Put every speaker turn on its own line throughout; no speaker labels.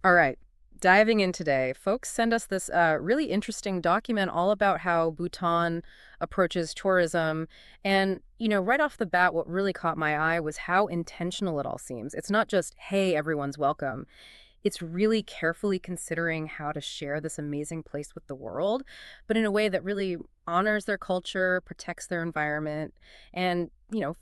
All right, diving in today, folks send us this really interesting document all about how Bhutan approaches tourism. And, right off the bat, what really caught my eye was how intentional it all seems. It's not just, hey, everyone's welcome. It's really carefully considering how to share this amazing place with the world, but in a way that really honors their culture, protects their environment, and,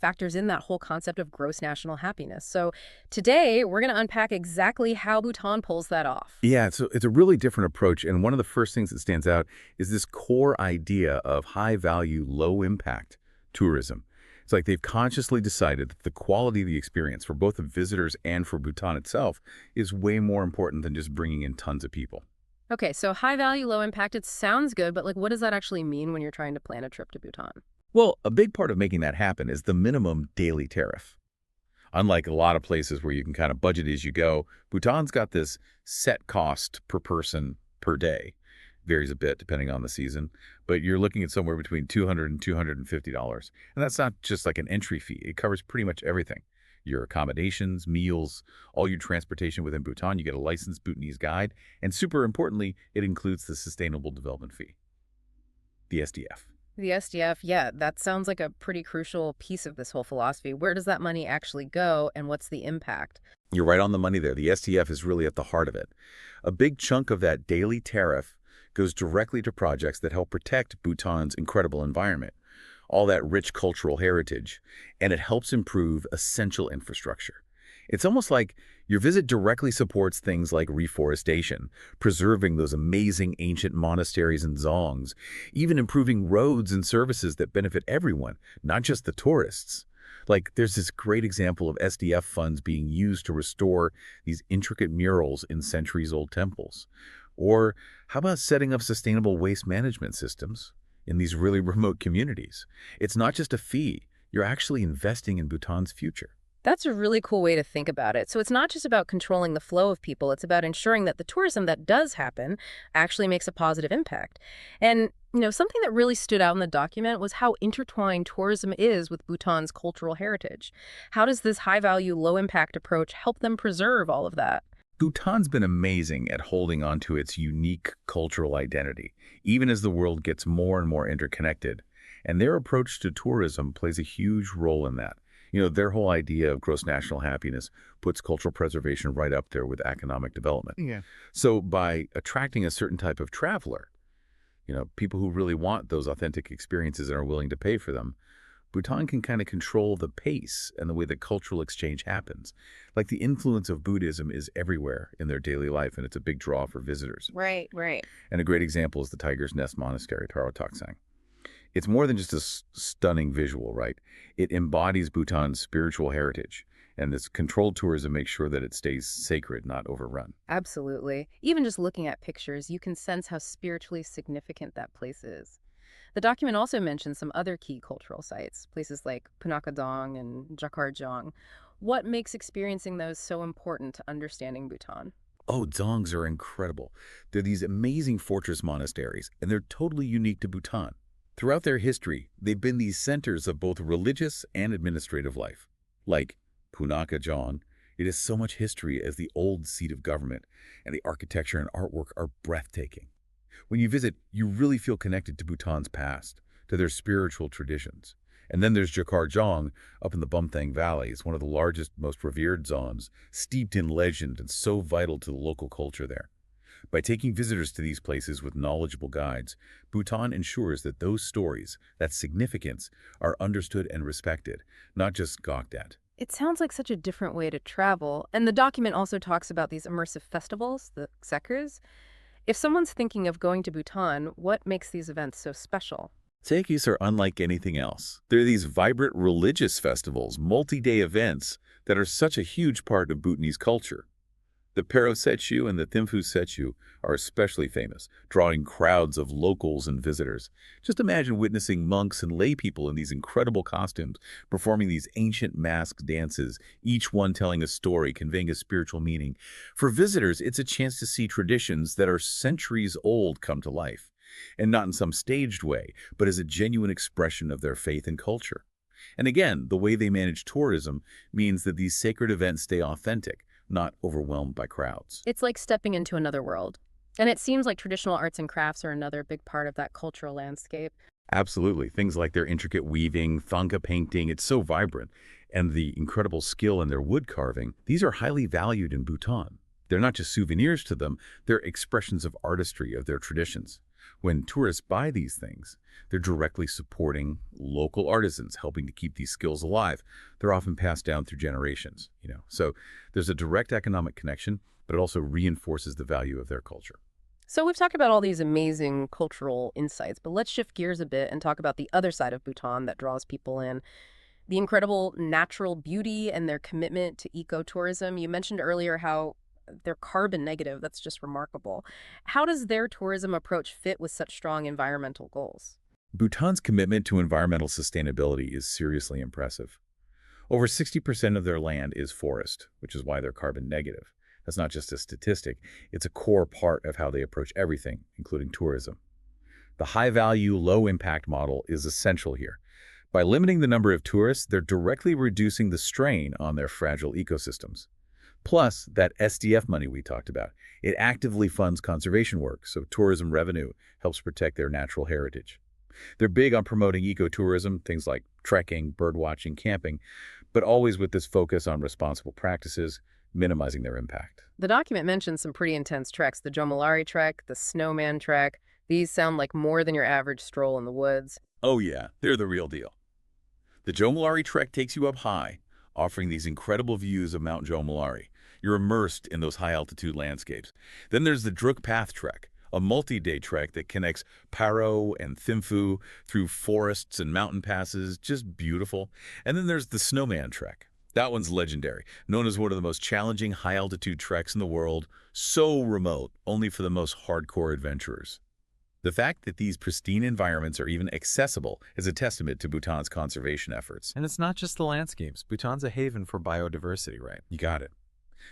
factors in that whole concept of gross national happiness. So today, we're going to unpack exactly how Bhutan pulls that off.
Yeah, it's a really different approach, and one of the first things that stands out is this core idea of high-value, low-impact tourism. It's like they've consciously decided that the quality of the experience for both the visitors and for Bhutan itself is way more important than just bringing in tons of people.
Okay, so high value, low impact, it sounds good, but like what does that actually mean when you're trying to plan a trip to Bhutan?
Well, a big part of making that happen is the minimum daily tariff. Unlike a lot of places where you can kind of budget as you go, Bhutan's got this set cost per person per day. Varies a bit depending on the season, but you're looking at somewhere between $200 and $250. And that's not just like an entry fee. It covers pretty much everything. Your accommodations, meals, all your transportation within Bhutan. You get a licensed Bhutanese guide. And super importantly, it includes the Sustainable Development Fee, the SDF.
The SDF, yeah, that sounds like a pretty crucial piece of this whole philosophy. Where does that money actually go and what's the impact?
You're right on the money there. The SDF is really at the heart of it. A big chunk of that daily tariff goes directly to projects that help protect Bhutan's incredible environment, all that rich cultural heritage, and it helps improve essential infrastructure. It's almost like your visit directly supports things like reforestation, preserving those amazing ancient monasteries and zongs, even improving roads and services that benefit everyone, not just the tourists. Like, there's this great example of SDF funds being used to restore these intricate murals in centuries-old temples. Or how about setting up sustainable waste management systems in these really remote communities? It's not just a fee. You're actually investing in Bhutan's future.
That's a really cool way to think about it. So it's not just about controlling the flow of people, it's about ensuring that the tourism that does happen actually makes a positive impact. And, something that really stood out in the document was how intertwined tourism is with Bhutan's cultural heritage. How does this high value, low impact approach help them preserve all of that?
Bhutan's been amazing at holding on to its unique cultural identity, even as the world gets more and more interconnected. And their approach to tourism plays a huge role in that. Their whole idea of gross national happiness puts cultural preservation right up there with economic development.
Yeah.
So by attracting a certain type of traveler, people who really want those authentic experiences and are willing to pay for them, Bhutan can kind of control the pace and the way that cultural exchange happens. Like the influence of Buddhism is everywhere in their daily life, and it's a big draw for visitors.
Right, right.
And a great example is the Tiger's Nest Monastery, Taro. It's more than just a stunning visual, right? It embodies Bhutan's spiritual heritage, and this controlled tourism makes sure that it stays sacred, not overrun.
Absolutely. Even just looking at pictures, you can sense how spiritually significant that place is. The document also mentions some other key cultural sites, places like Punakha and Jakarjong. What makes experiencing those so important to understanding Bhutan?
Oh, dzongs are incredible. They're these amazing fortress monasteries, and they're totally unique to Bhutan. Throughout their history, they've been these centers of both religious and administrative life. Like Punakha, it has so much history as the old seat of government, and the architecture and artwork are breathtaking. When you visit, you really feel connected to Bhutan's past, to their spiritual traditions. And then there's Jakarjong up in the Bumthang Valley. It's one of the largest, most revered zones, steeped in legend and so vital to the local culture there. By taking visitors to these places with knowledgeable guides, Bhutan ensures that those stories, that significance, are understood and respected, not just gawked at.
It sounds like such a different way to travel. And the document also talks about these immersive festivals, the sekers. If someone's thinking of going to Bhutan, what makes these events so special?
Tekis are unlike anything else. They're these vibrant religious festivals, multi-day events that are such a huge part of Bhutanese culture. The Pero Setchu and the Thimphu Setchu are especially famous, drawing crowds of locals and visitors. Just imagine witnessing monks and lay people in these incredible costumes, performing these ancient masked dances, each one telling a story, conveying a spiritual meaning. For visitors, it's a chance to see traditions that are centuries old come to life, and not in some staged way, but as a genuine expression of their faith and culture. And again, the way they manage tourism means that these sacred events stay authentic, not overwhelmed by crowds.
It's like stepping into another world. And it seems like traditional arts and crafts are another big part of that cultural landscape.
Absolutely. Things like their intricate weaving, thangka painting, it's so vibrant. And the incredible skill in their wood carving, these are highly valued in Bhutan. They're not just souvenirs to them, they're expressions of artistry of their traditions. When tourists buy these things, they're directly supporting local artisans, helping to keep these skills alive. They're often passed down through generations. So there's a direct economic connection, but it also reinforces the value of their culture.
So we've talked about all these amazing cultural insights, but let's shift gears a bit and talk about the other side of Bhutan that draws people in, the incredible natural beauty and their commitment to ecotourism. You mentioned earlier how they're carbon negative. That's just remarkable. How does their tourism approach fit with such strong environmental goals?
Bhutan's commitment to environmental sustainability is seriously impressive. Over 60% of their land is forest, which is why they're carbon negative. That's not just a statistic, it's a core part of how they approach everything, including tourism. The high-value, low-impact model is essential here. By limiting the number of tourists, they're directly reducing the strain on their fragile ecosystems. Plus, that SDF money we talked about, it actively funds conservation work, so tourism revenue helps protect their natural heritage. They're big on promoting ecotourism, things like trekking, birdwatching, camping, but always with this focus on responsible practices, minimizing their impact.
The document mentions some pretty intense treks, the Jomolari trek, the Snowman trek. These sound like more than your average stroll in the woods.
Oh yeah, they're the real deal. The Jomolari trek takes you up high, offering these incredible views of Mount Jomolari. You're immersed in those high-altitude landscapes. Then there's the Druk Path trek, a multi-day trek that connects Paro and Thimphu through forests and mountain passes, just beautiful. And then there's the Snowman trek. That one's legendary, known as one of the most challenging high-altitude treks in the world, so remote, only for the most hardcore adventurers. The fact that these pristine environments are even accessible is a testament to Bhutan's conservation efforts.
And it's not just the landscapes. Bhutan's a haven for biodiversity, right?
You got it.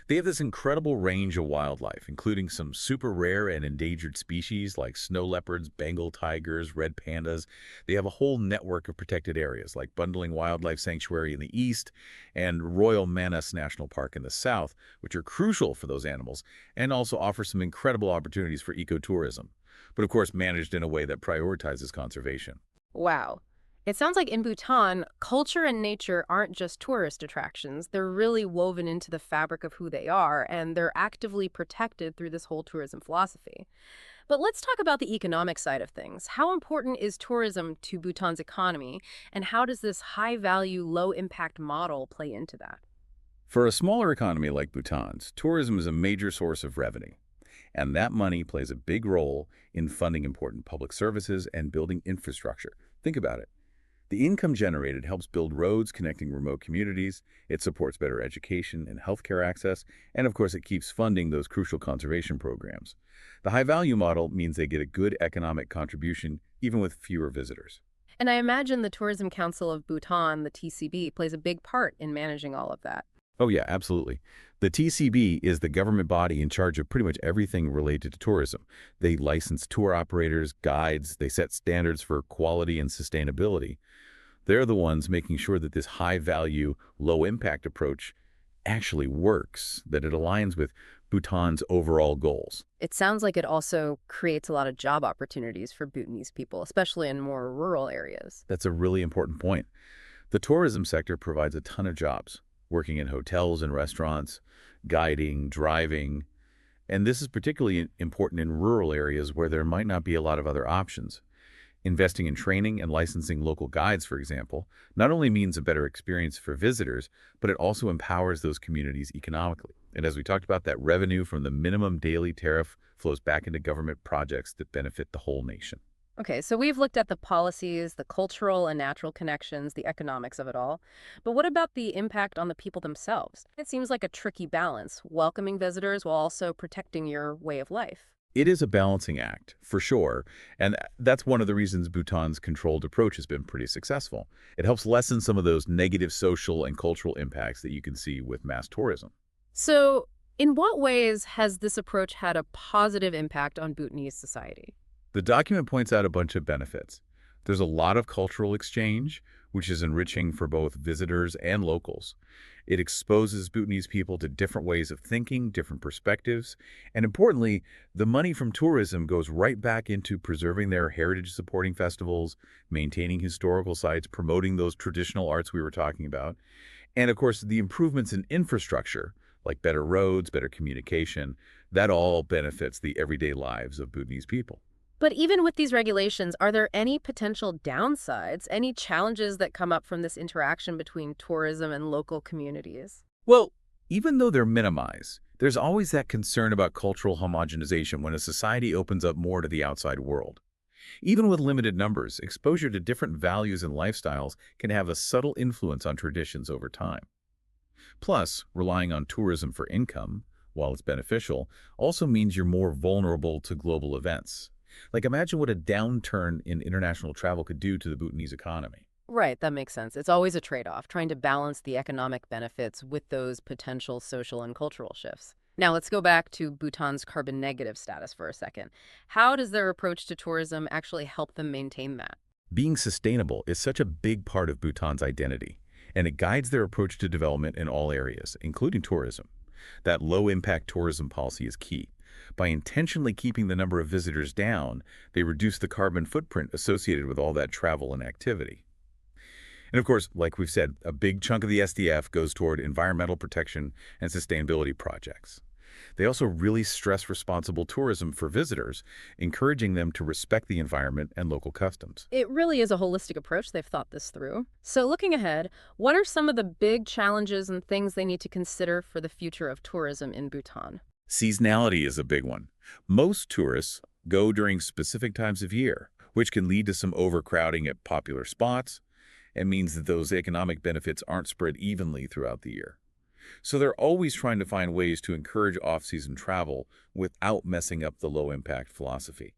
They have this incredible range of wildlife, including some super rare and endangered species like snow leopards, Bengal tigers, red pandas. They have a whole network of protected areas like Bundling Wildlife Sanctuary in the east and Royal Manas National Park in the south, which are crucial for those animals and also offer some incredible opportunities for ecotourism, but of course managed in a way that prioritizes conservation.
Wow. It sounds like in Bhutan, culture and nature aren't just tourist attractions. They're really woven into the fabric of who they are, and they're actively protected through this whole tourism philosophy. But let's talk about the economic side of things. How important is tourism to Bhutan's economy, and how does this high-value, low-impact model play into that?
For a smaller economy like Bhutan's, tourism is a major source of revenue, and that money plays a big role in funding important public services and building infrastructure. Think about it. The income generated helps build roads connecting remote communities, it supports better education and healthcare access, and of course it keeps funding those crucial conservation programs. The high-value model means they get a good economic contribution even with fewer visitors.
And I imagine the Tourism Council of Bhutan, the TCB, plays a big part in managing all of that.
Oh yeah, absolutely. The TCB is the government body in charge of pretty much everything related to tourism. They license tour operators, guides, they set standards for quality and sustainability. They're the ones making sure that this high-value, low-impact approach actually works, that it aligns with Bhutan's overall goals.
It sounds like it also creates a lot of job opportunities for Bhutanese people, especially in more rural areas.
That's a really important point. The tourism sector provides a ton of jobs, working in hotels and restaurants, guiding, driving, and this is particularly important in rural areas where there might not be a lot of other options. Investing in training and licensing local guides, for example, not only means a better experience for visitors, but it also empowers those communities economically. And as we talked about, that revenue from the minimum daily tariff flows back into government projects that benefit the whole nation.
Okay, so we've looked at the policies, the cultural and natural connections, the economics of it all. But what about the impact on the people themselves? It seems like a tricky balance, welcoming visitors while also protecting your way of life.
It is a balancing act, for sure, and that's one of the reasons Bhutan's controlled approach has been pretty successful. It helps lessen some of those negative social and cultural impacts that you can see with mass tourism.
So, in what ways has this approach had a positive impact on Bhutanese society?
The document points out a bunch of benefits. There's a lot of cultural exchange, which is enriching for both visitors and locals. It exposes Bhutanese people to different ways of thinking, different perspectives, and importantly, the money from tourism goes right back into preserving their heritage, supporting festivals, maintaining historical sites, promoting those traditional arts we were talking about, and of course, the improvements in infrastructure, like better roads, better communication, that all benefits the everyday lives of Bhutanese people.
But even with these regulations, are there any potential downsides, any challenges that come up from this interaction between tourism and local communities?
Well, even though they're minimized, there's always that concern about cultural homogenization when a society opens up more to the outside world. Even with limited numbers, exposure to different values and lifestyles can have a subtle influence on traditions over time. Plus, relying on tourism for income, while it's beneficial, also means you're more vulnerable to global events. Like imagine what a downturn in international travel could do to the Bhutanese economy.
Right, that makes sense. It's always a trade-off, trying to balance the economic benefits with those potential social and cultural shifts. Now, let's go back to Bhutan's carbon negative status for a second. How does their approach to tourism actually help them maintain that?
Being sustainable is such a big part of Bhutan's identity, and it guides their approach to development in all areas, including tourism. That low-impact tourism policy is key. By intentionally keeping the number of visitors down, they reduce the carbon footprint associated with all that travel and activity. And of course, like we've said, a big chunk of the SDF goes toward environmental protection and sustainability projects. They also really stress responsible tourism for visitors, encouraging them to respect the environment and local customs.
It really is a holistic approach. They've thought this through. So looking ahead, what are some of the big challenges and things they need to consider for the future of tourism in Bhutan?
Seasonality is a big one. Most tourists go during specific times of year, which can lead to some overcrowding at popular spots and means that those economic benefits aren't spread evenly throughout the year. So they're always trying to find ways to encourage off-season travel without messing up the low-impact philosophy.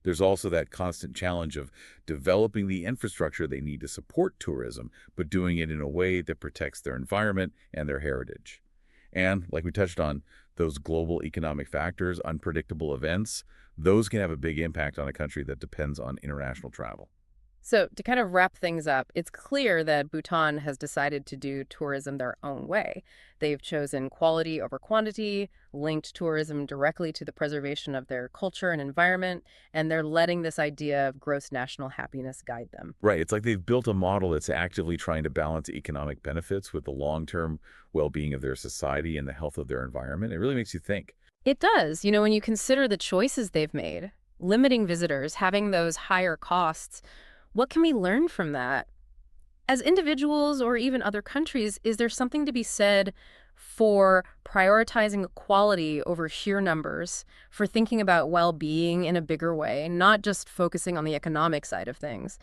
There's also that constant challenge of developing the infrastructure they need to support tourism, but doing it in a way that protects their environment and their heritage. And, like we touched on, those global economic factors, unpredictable events, those can have a big impact on a country that depends on international travel.
So to kind of wrap things up, it's clear that Bhutan has decided to do tourism their own way. They've chosen quality over quantity, linked tourism directly to the preservation of their culture and environment, and they're letting this idea of gross national happiness guide them.
Right, it's like they've built a model that's actively trying to balance economic benefits with the long-term well-being of their society and the health of their environment. It really makes you think.
It does. When you consider the choices they've made, limiting visitors, having those higher costs, what can we learn from that? As individuals or even other countries, is there something to be said for prioritizing quality over sheer numbers, for thinking about well-being in a bigger way, not just focusing on the economic side of things?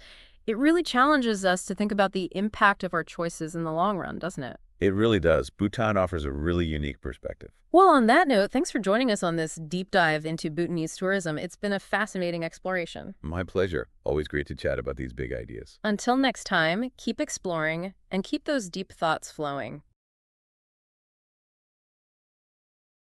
It really challenges us to think about the impact of our choices in the long run, doesn't it?
It really does. Bhutan offers a really unique perspective.
Well, on that note, thanks for joining us on this deep dive into Bhutanese tourism. It's been a fascinating exploration.
My pleasure. Always great to chat about these big ideas.
Until next time, keep exploring and keep those deep thoughts flowing.